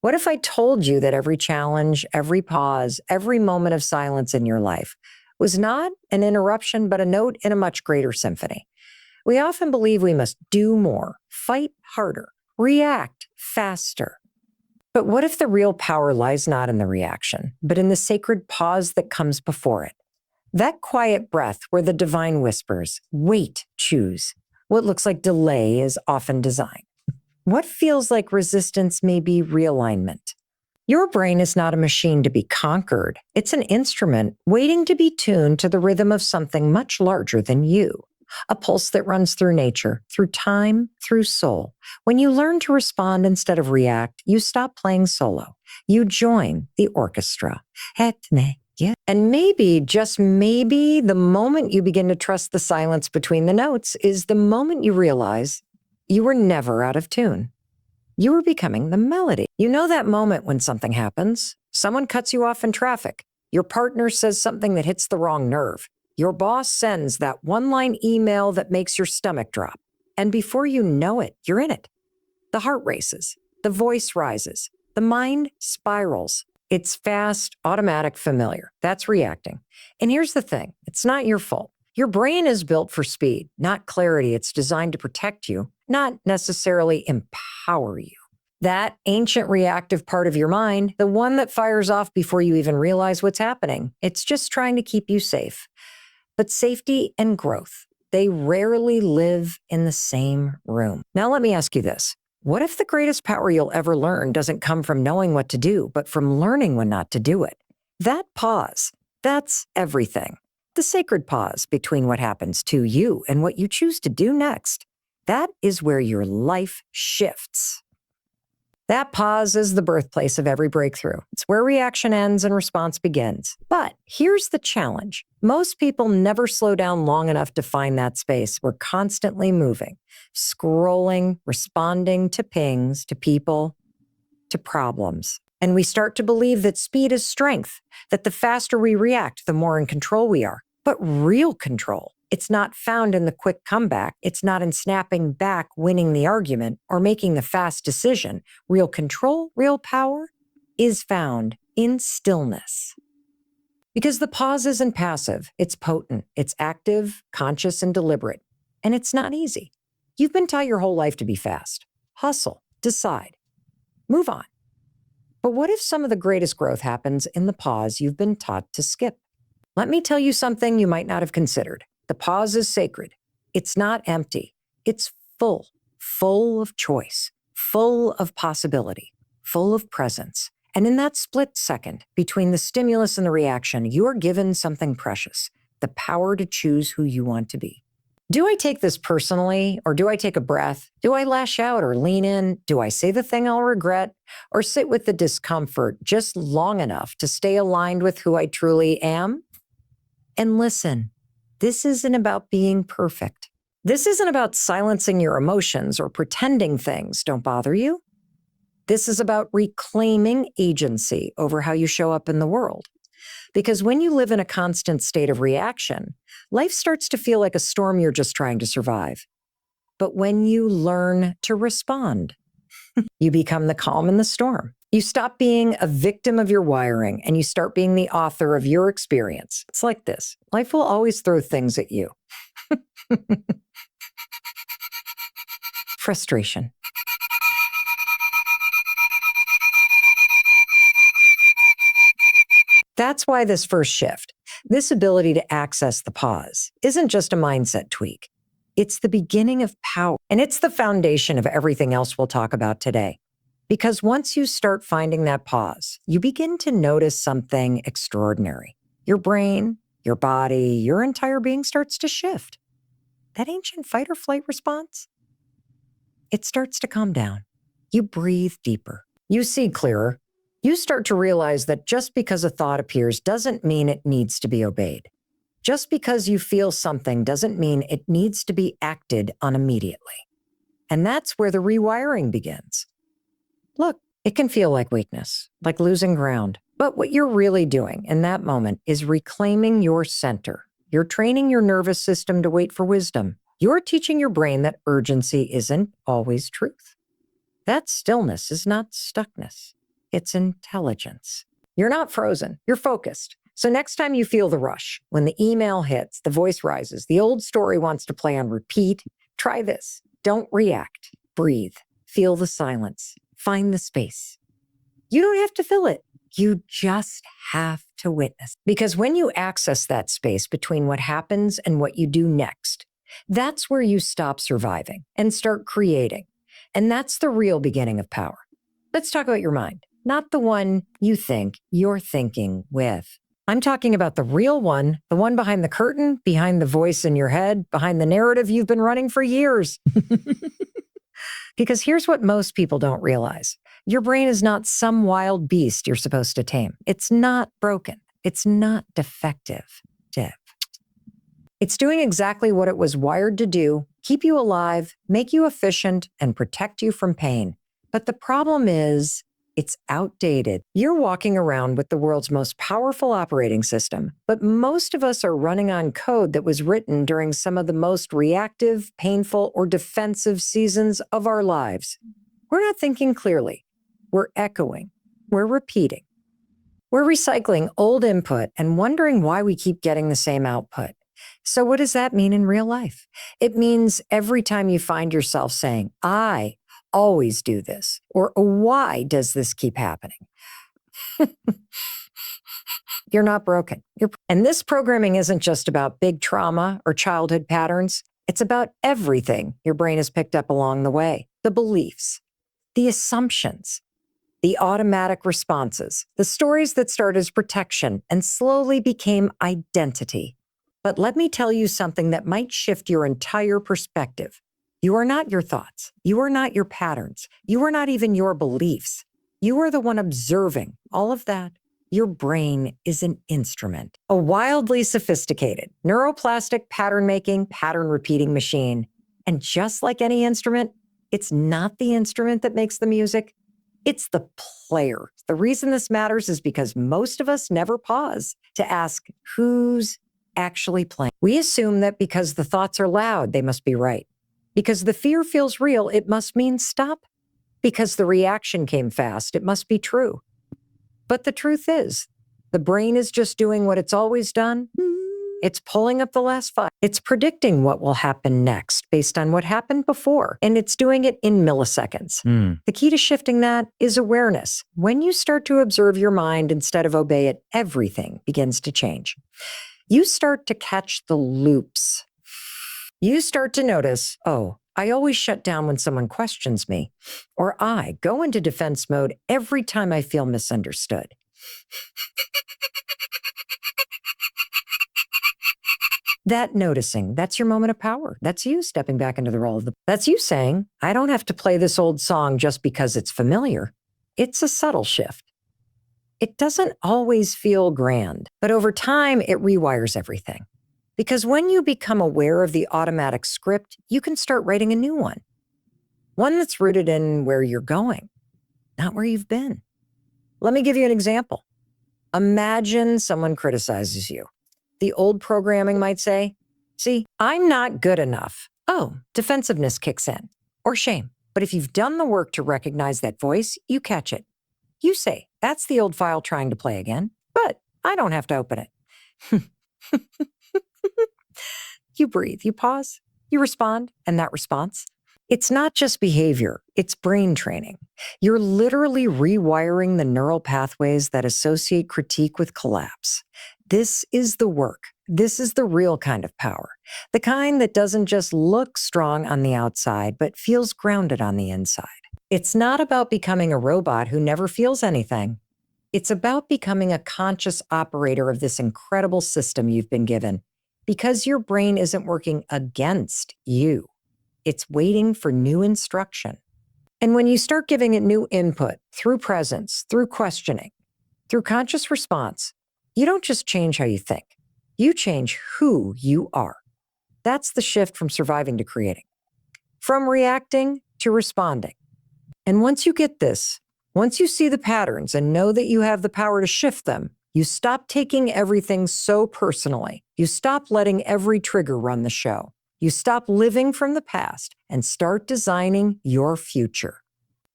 What if I told you that every challenge, every pause, every moment of silence in your life was not an interruption, but a note in a much greater symphony? We often believe we must do more, fight harder, react faster. But what if the real power lies not in the reaction, but in the sacred pause that comes before it? That quiet breath where the divine whispers, wait, choose. What looks like delay is often design. What feels like resistance may be realignment. Your brain is not a machine to be conquered. It's an instrument waiting to be tuned to the rhythm of something much larger than you. A pulse that runs through nature, through time, through soul. When you learn to respond instead of react, you stop playing solo. You join the orchestra. And maybe, just maybe, the moment you begin to trust the silence between the notes is the moment you realize you were never out of tune. You were becoming the melody. You know that moment when something happens. Someone cuts you off in traffic. Your partner says something that hits the wrong nerve. Your boss sends that one-line email that makes your stomach drop. And before you know it, you're in it. The heart races. The voice rises. The mind spirals. It's fast, automatic, familiar. That's reacting. And here's the thing. It's not your fault. Your brain is built for speed, not clarity. It's designed to protect you, not necessarily empower you. That ancient reactive part of your mind, the one that fires off before you even realize what's happening, it's just trying to keep you safe. But safety and growth, they rarely live in the same room. Now let me ask you this. What if the greatest power you'll ever learn doesn't come from knowing what to do, but from learning when not to do it? That pause, that's everything. The sacred pause between what happens to you and what you choose to do next. That is where your life shifts. That pause is the birthplace of every breakthrough. It's where reaction ends and response begins. But here's the challenge. Most people never slow down long enough to find that space. We're constantly moving, scrolling, responding to pings, to people, to problems. And we start to believe that speed is strength, that the faster we react, the more in control we are. But real control, it's not found in the quick comeback. It's not in snapping back, winning the argument, or making the fast decision. Real control, real power is found in stillness. Because the pause isn't passive, it's potent, it's active, conscious, and deliberate. And it's not easy. You've been taught your whole life to be fast. Hustle, decide, move on. But what if some of the greatest growth happens in the pause you've been taught to skip? Let me tell you something you might not have considered. The pause is sacred. It's not empty. It's full of choice, full of possibility, full of presence. And in that split second between the stimulus and the reaction, you are given something precious, the power to choose who you want to be. Do I take this personally, or do I take a breath? Do I lash out or lean in? Do I say the thing I'll regret, or sit with the discomfort just long enough to stay aligned with who I truly am? And listen, this isn't about being perfect. This isn't about silencing your emotions or pretending things don't bother you. This is about reclaiming agency over how you show up in the world. Because when you live in a constant state of reaction, life starts to feel like a storm you're just trying to survive. But when you learn to respond, you become the calm in the storm. You stop being a victim of your wiring and you start being the author of your experience. It's like this. Life will always throw things at you. Frustration. That's why this first shift, this ability to access the pause, isn't just a mindset tweak. It's the beginning of power, and it's the foundation of everything else we'll talk about today. Because once you start finding that pause, you begin to notice something extraordinary. Your brain, your body, your entire being starts to shift. That ancient fight or flight response, it starts to calm down. You breathe deeper. You see clearer. You start to realize that just because a thought appears doesn't mean it needs to be obeyed. Just because you feel something doesn't mean it needs to be acted on immediately. And that's where the rewiring begins. Look, it can feel like weakness, like losing ground. But what you're really doing in that moment is reclaiming your center. You're training your nervous system to wait for wisdom. You're teaching your brain that urgency isn't always truth. That stillness is not stuckness. it's intelligence. You're not frozen, you're focused. So next time you feel the rush, when the email hits, the voice rises, the old story wants to play on repeat, try this. Don't react. Breathe. Feel the silence. Find the space. You don't have to fill it. You just have to witness. Because when you access that space between what happens and what you do next, that's where you stop surviving and start creating. And that's the real beginning of power. Let's talk about your mind, not the one you think you're thinking with. I'm talking about the real one, the one behind the curtain, behind the voice in your head, behind the narrative you've been running for years. Because here's what most people don't realize. Your brain is not some wild beast you're supposed to tame. It's not broken. It's not defective. It's doing exactly what it was wired to do, keep you alive, make you efficient, and protect you from pain. But the problem is, it's outdated. You're walking around with the world's most powerful operating system, but most of us are running on code that was written during some of the most reactive, painful, or defensive seasons of our lives. We're not thinking clearly. We're echoing. We're repeating. We're recycling old input and wondering why we keep getting the same output. So what does that mean in real life? It means every time you find yourself saying, I always do this, or why does this keep happening? You're not broken. And this programming isn't just about big trauma or childhood patterns. It's about everything your brain has picked up along the way. The beliefs, the assumptions, the automatic responses, the stories that start as protection and slowly became identity. But let me tell you something that might shift your entire perspective. You are not your thoughts. You are not your patterns. You are not even your beliefs. You are the one observing all of that. Your brain is an instrument, a wildly sophisticated, neuroplastic pattern-making, pattern-repeating machine. And just like any instrument, it's not the instrument that makes the music. It's the player. The reason this matters is because most of us never pause to ask, who's actually playing? We assume that because the thoughts are loud, they must be right. Because the fear feels real, it must mean stop. Because the reaction came fast, it must be true. But the truth is, the brain is just doing what it's always done. It's pulling up the last file. It's predicting what will happen next based on what happened before, and it's doing it in milliseconds. The key to shifting that is awareness. When you start to observe your mind instead of obey it, everything begins to change. You start to catch the loops. You start to notice, oh, I always shut down when someone questions me, or I go into defense mode every time I feel misunderstood. That noticing, that's your moment of power. That's you stepping back into the role of that's you saying, I don't have to play this old song just because it's familiar. It's a subtle shift. It doesn't always feel grand, but over time, it rewires everything. Because when you become aware of the automatic script, you can start writing a new one. One that's rooted in where you're going, not where you've been. Let me give you an example. Imagine someone criticizes you. The old programming might say, see, I'm not good enough. Oh, defensiveness kicks in, or shame. But if you've done the work to recognize that voice, you catch it. You say, that's the old file trying to play again, but I don't have to open it. You breathe, you pause, you respond, and that response, it's not just behavior, it's brain training. You're literally rewiring the neural pathways that associate critique with collapse. This is the work. This is the real kind of power. The kind that doesn't just look strong on the outside, but feels grounded on the inside. It's not about becoming a robot who never feels anything. It's about becoming a conscious operator of this incredible system you've been given. Because your brain isn't working against you. It's waiting for new instruction. And when you start giving it new input through presence, through questioning, through conscious response, you don't just change how you think. You change who you are. That's the shift from surviving to creating, from reacting to responding. And once you get this, once you see the patterns and know that you have the power to shift them, you stop taking everything so personally. You stop letting every trigger run the show. You stop living from the past and start designing your future.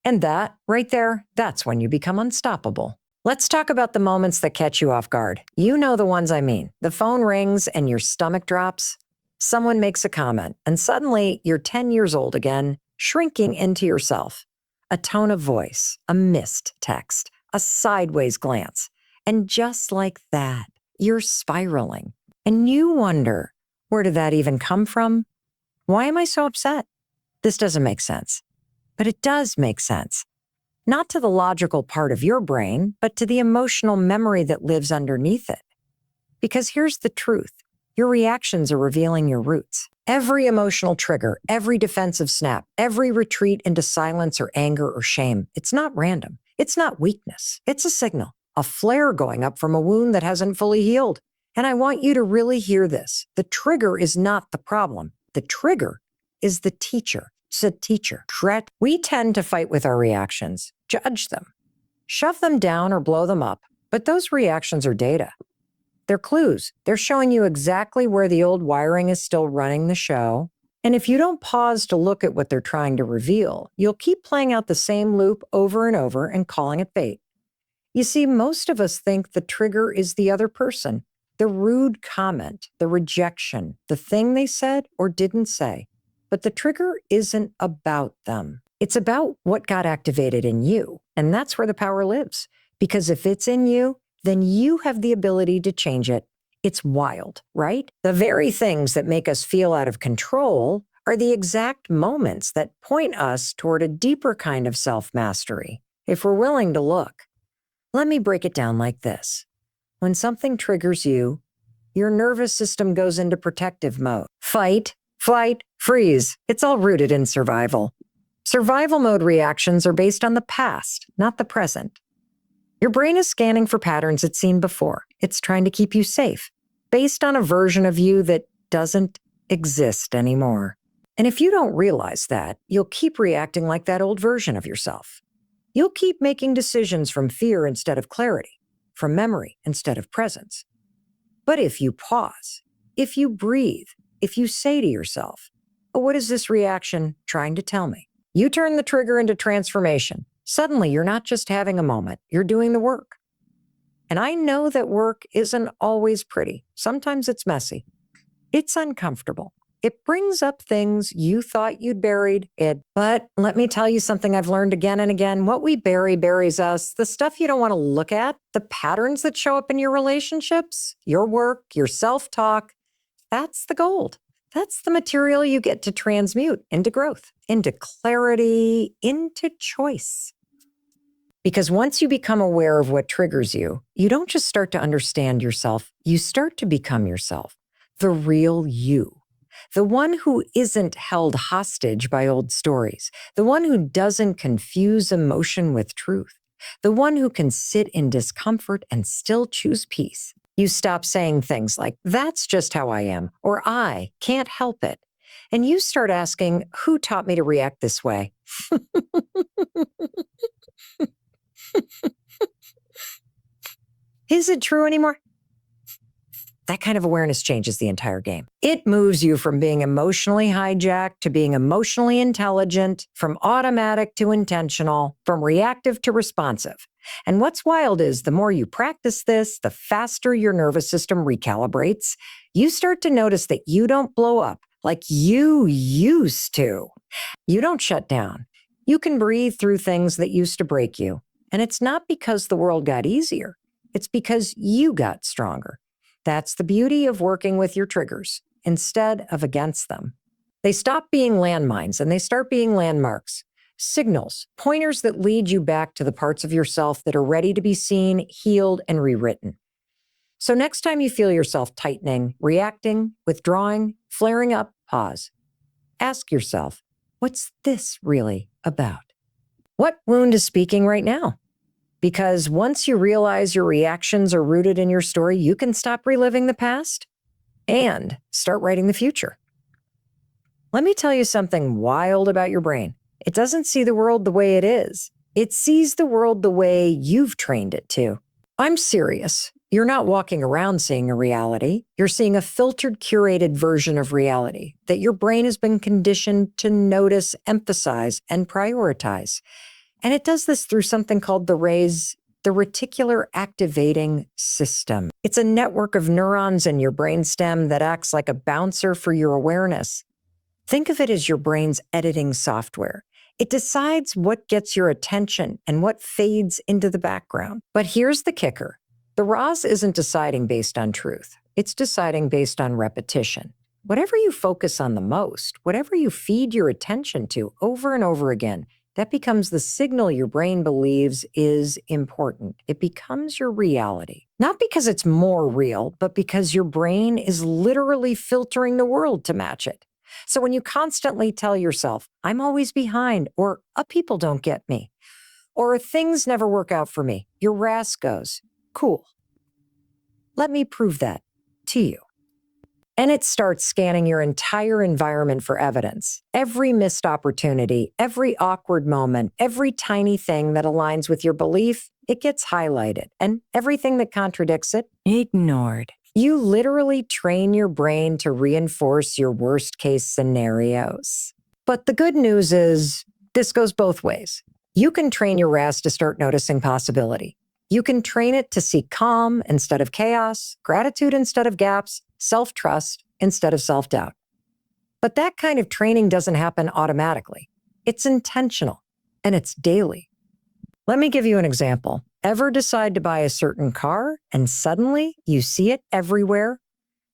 And that, right there, that's when you become unstoppable. Let's talk about the moments that catch you off guard. You know the ones I mean. The phone rings and your stomach drops. Someone makes a comment, and suddenly you're 10 years old again, shrinking into yourself. A tone of voice, a missed text, a sideways glance. And just like that, you're spiraling. And you wonder, where did that even come from? Why am I so upset? This doesn't make sense. But it does make sense. Not to the logical part of your brain, but to the emotional memory that lives underneath it. Because here's the truth. Your reactions are revealing your roots. Every emotional trigger, every defensive snap, every retreat into silence or anger or shame, it's not random. It's not weakness. It's a signal, a flare going up from a wound that hasn't fully healed. And I want you to really hear this. The trigger is not the problem. The trigger is the teacher. It's a teacher. We tend to fight with our reactions, judge them, shove them down or blow them up. But those reactions are data. They're clues. They're showing you exactly where the old wiring is still running the show. And if you don't pause to look at what they're trying to reveal, you'll keep playing out the same loop over and over and calling it fate. You see, most of us think the trigger is the other person, the rude comment, the rejection, the thing they said or didn't say. But the trigger isn't about them. It's about what got activated in you. And that's where the power lives. Because if it's in you, then you have the ability to change it. It's wild, right? The very things that make us feel out of control are the exact moments that point us toward a deeper kind of self-mastery, if we're willing to look. Let me break it down like this. When something triggers you, your nervous system goes into protective mode. Fight, flight, freeze. It's all rooted in survival. Survival mode reactions are based on the past, not the present. Your brain is scanning for patterns it's seen before. It's trying to keep you safe, based on a version of you that doesn't exist anymore. And if you don't realize that, you'll keep reacting like that old version of yourself. You'll keep making decisions from fear instead of clarity, from memory instead of presence. But if you pause, if you breathe, if you say to yourself, "Oh, what is this reaction trying to tell me?" You turn the trigger into transformation. Suddenly, you're not just having a moment, you're doing the work. And I know that work isn't always pretty. Sometimes it's messy. It's uncomfortable. It brings up things you thought you'd buried. But let me tell you something I've learned again and again. What we bury buries us. The stuff you don't want to look at, the patterns that show up in your relationships, your work, your self-talk, that's the gold. That's the material you get to transmute into growth, into clarity, into choice. Because once you become aware of what triggers you, you don't just start to understand yourself, you start to become yourself, the real you. The one who isn't held hostage by old stories, the one who doesn't confuse emotion with truth, the one who can sit in discomfort and still choose peace. You stop saying things like, "That's just how I am," or "I can't help it." And you start asking, "Who taught me to react this way?" Is it true anymore? That kind of awareness changes the entire game. It moves you from being emotionally hijacked to being emotionally intelligent, from automatic to intentional, from reactive to responsive. And what's wild is the more you practice this, the faster your nervous system recalibrates. You start to notice that you don't blow up like you used to. You don't shut down. You can breathe through things that used to break you. And it's not because the world got easier. It's because you got stronger. That's the beauty of working with your triggers instead of against them. They stop being landmines and they start being landmarks, signals, pointers that lead you back to the parts of yourself that are ready to be seen, healed, and rewritten. So next time you feel yourself tightening, reacting, withdrawing, flaring up, pause. Ask yourself, what's this really about? What wound is speaking right now? Because once you realize your reactions are rooted in your story, you can stop reliving the past and start writing the future. Let me tell you something wild about your brain. It doesn't see the world the way it is. It sees the world the way you've trained it to. I'm serious. You're not walking around seeing a reality. You're seeing a filtered, curated version of reality that your brain has been conditioned to notice, emphasize, and prioritize. And it does this through something called the reticular activating system. It's a network of neurons in your brainstem that acts like a bouncer for your awareness. Think of it as your brain's editing software. It decides what gets your attention and what fades into the background. But here's the kicker. The ROS isn't deciding based on truth. It's deciding based on repetition. Whatever you focus on the most, whatever you feed your attention to over and over again, that becomes the signal your brain believes is important. It becomes your reality. Not because it's more real, but because your brain is literally filtering the world to match it. So when you constantly tell yourself, I'm always behind, or people don't get me, or things never work out for me, your RAS goes, cool. Let me prove that to you. And it starts scanning your entire environment for evidence. Every missed opportunity, every awkward moment, every tiny thing that aligns with your belief, it gets highlighted. And everything that contradicts it, ignored. You literally train your brain to reinforce your worst case scenarios. But the good news is this goes both ways. You can train your RAS to start noticing possibility. You can train it to see calm instead of chaos, gratitude instead of gaps, self-trust instead of self-doubt. But that kind of training doesn't happen automatically. It's intentional, and it's daily. Let me give you an example. Ever decide to buy a certain car, and suddenly you see it everywhere?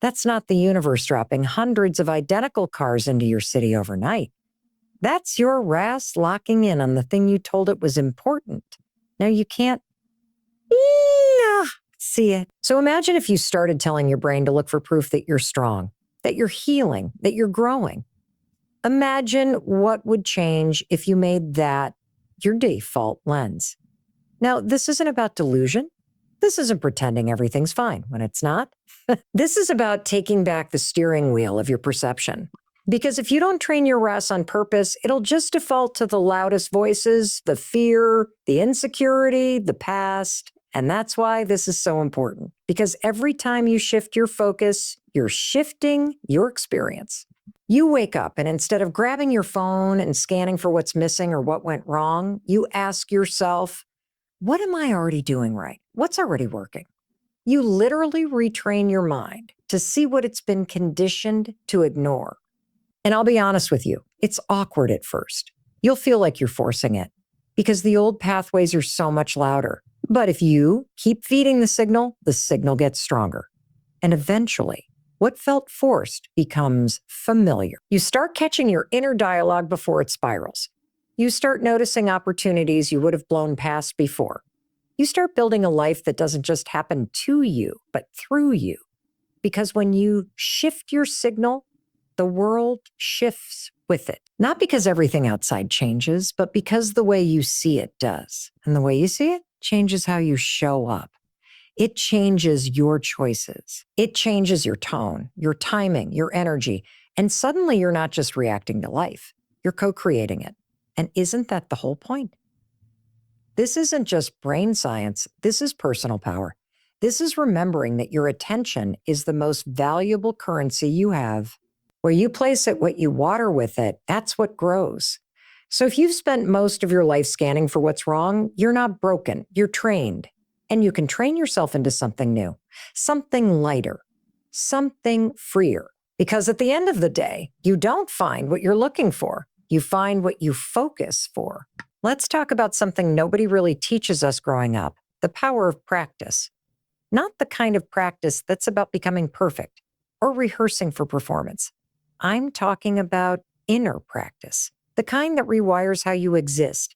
That's not the universe dropping hundreds of identical cars into your city overnight. That's your RAS locking in on the thing you told it was important. Now you can't see it. So imagine if you started telling your brain to look for proof that you're strong, that you're healing, that you're growing. Imagine what would change if you made that your default lens. Now, this isn't about delusion. This isn't pretending everything's fine when it's not. This is about taking back the steering wheel of your perception. Because if you don't train your RAS on purpose, it'll just default to the loudest voices, the fear, the insecurity, the past. And that's why this is so important. Because every time you shift your focus, you're shifting your experience. You wake up and instead of grabbing your phone and scanning for what's missing or what went wrong, you ask yourself, what am I already doing right? What's already working? You literally retrain your mind to see what it's been conditioned to ignore. And I'll be honest with you, it's awkward at first. You'll feel like you're forcing it because the old pathways are so much louder. But if you keep feeding the signal gets stronger. And eventually, what felt forced becomes familiar. You start catching your inner dialogue before it spirals. You start noticing opportunities you would have blown past before. You start building a life that doesn't just happen to you, but through you. Because when you shift your signal, the world shifts with it. Not because everything outside changes, but because the way you see it does. And the way you see it changes how you show up. It changes your choices. It changes your tone, your timing, your energy. And suddenly you're not just reacting to life, you're co-creating it. And isn't that the whole point? This isn't just brain science. This is personal power. This is remembering that your attention is the most valuable currency you have. Where you place it, what you water with it, that's what grows. So if you've spent most of your life scanning for what's wrong, you're not broken, you're trained. And you can train yourself into something new, something lighter, something freer. Because at the end of the day, you don't find what you're looking for. You find what you focus for. Let's talk about something nobody really teaches us growing up, the power of practice. Not the kind of practice that's about becoming perfect or rehearsing for performance. I'm talking about inner practice, the kind that rewires how you exist.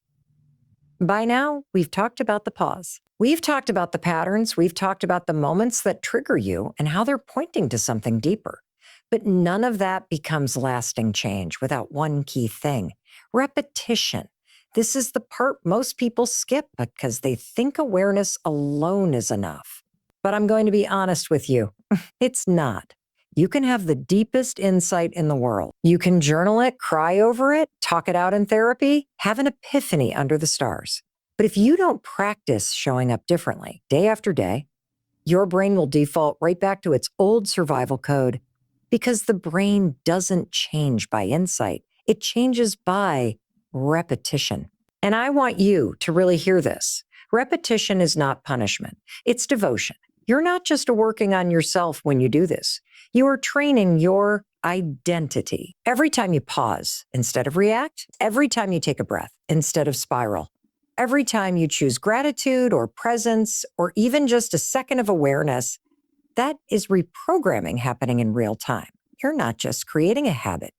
By now, we've talked about the pause. We've talked about the patterns. We've talked about the moments that trigger you and how they're pointing to something deeper. But none of that becomes lasting change without one key thing: repetition. This is the part most people skip because they think awareness alone is enough. But I'm going to be honest with you, it's not. You can have the deepest insight in the world. You can journal it, cry over it, talk it out in therapy, have an epiphany under the stars. But if you don't practice showing up differently day after day, your brain will default right back to its old survival code, because the brain doesn't change by insight. It changes by repetition. And I want you to really hear this. Repetition is not punishment. It's devotion. You're not just working on yourself when you do this. You are training your identity. Every time you pause instead of react, every time you take a breath instead of spiral, every time you choose gratitude or presence or even just a second of awareness, that is reprogramming happening in real time. You're not just creating a habit.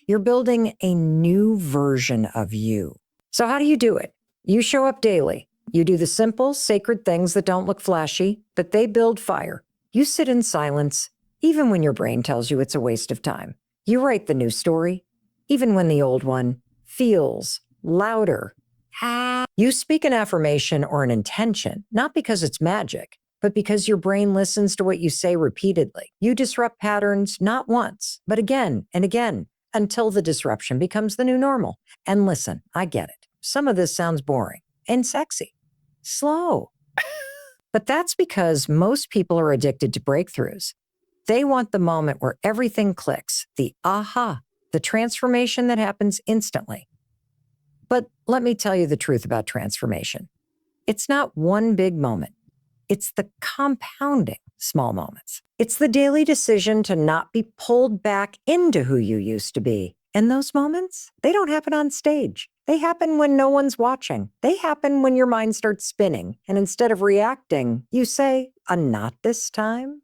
You're building a new version of you. So how do you do it? You show up daily. You do the simple, sacred things that don't look flashy, but they build fire. You sit in silence, even when your brain tells you it's a waste of time. You write the new story, even when the old one feels louder. You speak an affirmation or an intention, not because it's magic, but because your brain listens to what you say repeatedly. You disrupt patterns not once, but again and again, until the disruption becomes the new normal. And listen, I get it. Some of this sounds boring and sexy, slow. But that's because most people are addicted to breakthroughs. They want the moment where everything clicks, the aha, the transformation that happens instantly. But let me tell you the truth about transformation. It's not one big moment. It's the compounding small moments. It's the daily decision to not be pulled back into who you used to be. And those moments, they don't happen on stage. They happen when no one's watching. They happen when your mind starts spinning. And instead of reacting, you say, not this time.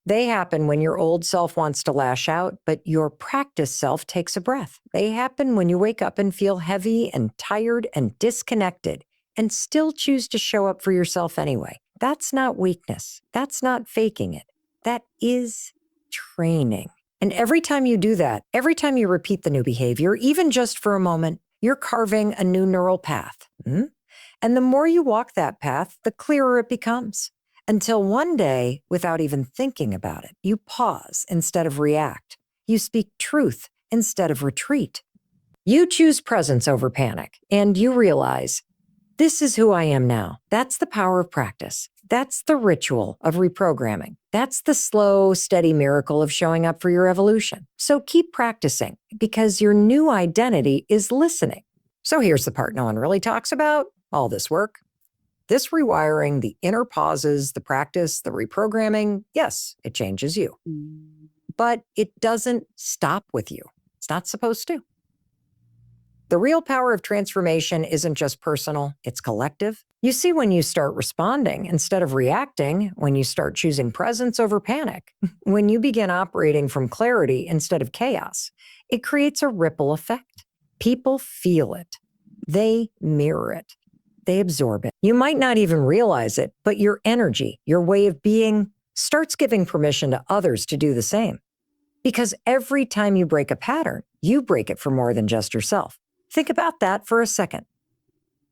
They happen when your old self wants to lash out, but your practice self takes a breath. They happen when you wake up and feel heavy and tired and disconnected and still choose to show up for yourself anyway. That's not weakness. That's not faking it. That is training. And every time you do that, every time you repeat the new behavior, even just for a moment, you're carving a new neural path. And the more you walk that path, the clearer it becomes. Until one day, without even thinking about it, you pause instead of react. You speak truth instead of retreat. You choose presence over panic, and you realize, this is who I am now. That's the power of practice. That's the ritual of reprogramming. That's the slow, steady miracle of showing up for your evolution. So keep practicing because your new identity is listening. So here's the part no one really talks about, all this work. This rewiring, the inner pauses, the practice, the reprogramming, yes, it changes you. But it doesn't stop with you. It's not supposed to. The real power of transformation isn't just personal, it's collective. You see, when you start responding instead of reacting, when you start choosing presence over panic, when you begin operating from clarity instead of chaos, it creates a ripple effect. People feel it. They mirror it. They absorb it. You might not even realize it, but your energy, your way of being, starts giving permission to others to do the same. Because every time you break a pattern, you break it for more than just yourself. Think about that for a second.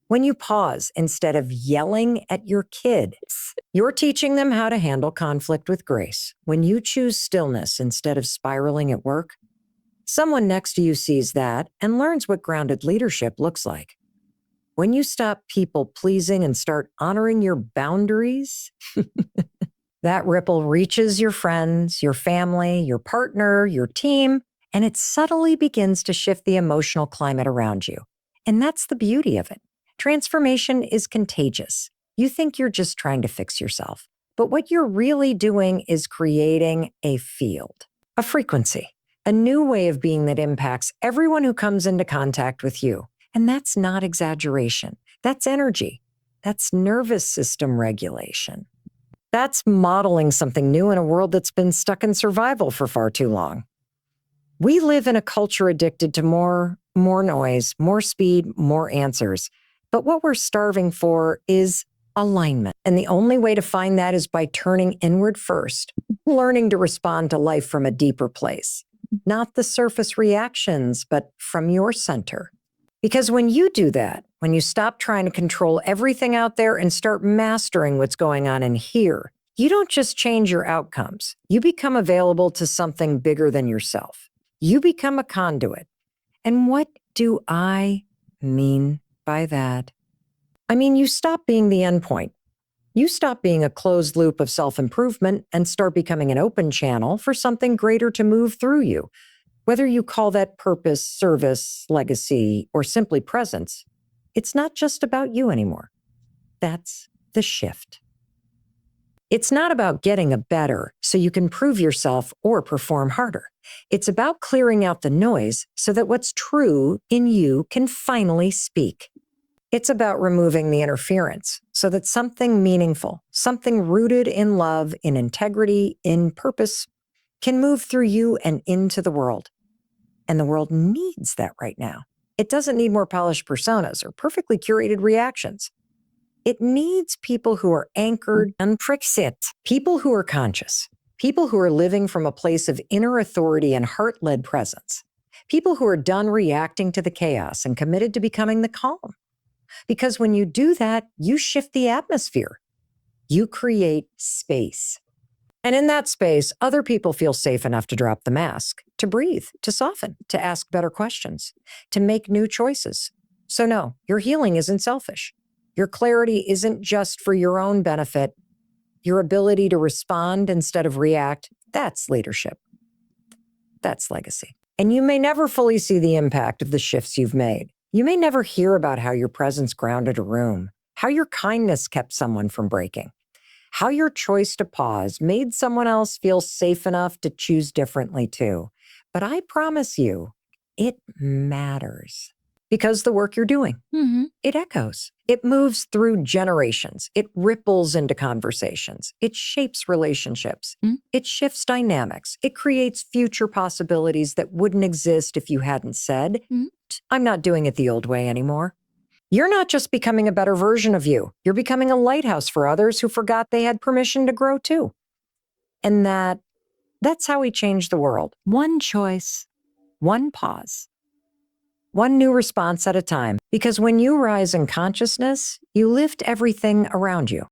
When you pause instead of yelling at your kids, you're teaching them how to handle conflict with grace. When you choose stillness instead of spiraling at work, someone next to you sees that and learns what grounded leadership looks like. When you stop people pleasing and start honoring your boundaries, that ripple reaches your friends, your family, your partner, your team, and it subtly begins to shift the emotional climate around you. And that's the beauty of it. Transformation is contagious. You think you're just trying to fix yourself, but what you're really doing is creating a field, a frequency, a new way of being that impacts everyone who comes into contact with you. And that's not exaggeration. That's energy. That's nervous system regulation. That's modeling something new in a world that's been stuck in survival for far too long. We live in a culture addicted to more noise, more speed, more answers. But what we're starving for is alignment. And the only way to find that is by turning inward first, learning to respond to life from a deeper place. Not the surface reactions, but from your center. Because when you do that, when you stop trying to control everything out there and start mastering what's going on in here, you don't just change your outcomes. You become available to something bigger than yourself. You become a conduit. And what do I mean by that? I mean, you stop being the endpoint. You stop being a closed loop of self-improvement and start becoming an open channel for something greater to move through you. Whether you call that purpose, service, legacy, or simply presence, it's not just about you anymore. That's the shift. It's not about getting a better so you can prove yourself or perform harder. It's about clearing out the noise so that what's true in you can finally speak. It's about removing the interference so that something meaningful, something rooted in love, in integrity, in purpose, can move through you and into the world. And the world needs that right now. It doesn't need more polished personas or perfectly curated reactions. It needs people who are anchored and Brexit, people who are conscious, people who are living from a place of inner authority and heart-led presence, people who are done reacting to the chaos and committed to becoming the calm. Because when you do that, you shift the atmosphere. You create space. And in that space, other people feel safe enough to drop the mask, to breathe, to soften, to ask better questions, to make new choices. So no, your healing isn't selfish. Your clarity isn't just for your own benefit. Your ability to respond instead of react, that's leadership. That's legacy. And you may never fully see the impact of the shifts you've made. You may never hear about how your presence grounded a room, how your kindness kept someone from breaking, how your choice to pause made someone else feel safe enough to choose differently too. But I promise you, it matters. Because the work you're doing, it echoes. It moves through generations. It ripples into conversations. It shapes relationships. It shifts dynamics. It creates future possibilities that wouldn't exist if you hadn't said, I'm not doing it the old way anymore. You're not just becoming a better version of you. You're becoming a lighthouse for others who forgot they had permission to grow too. And that's how we change the world. One choice, one pause. One new response at a time, because when you rise in consciousness, you lift everything around you.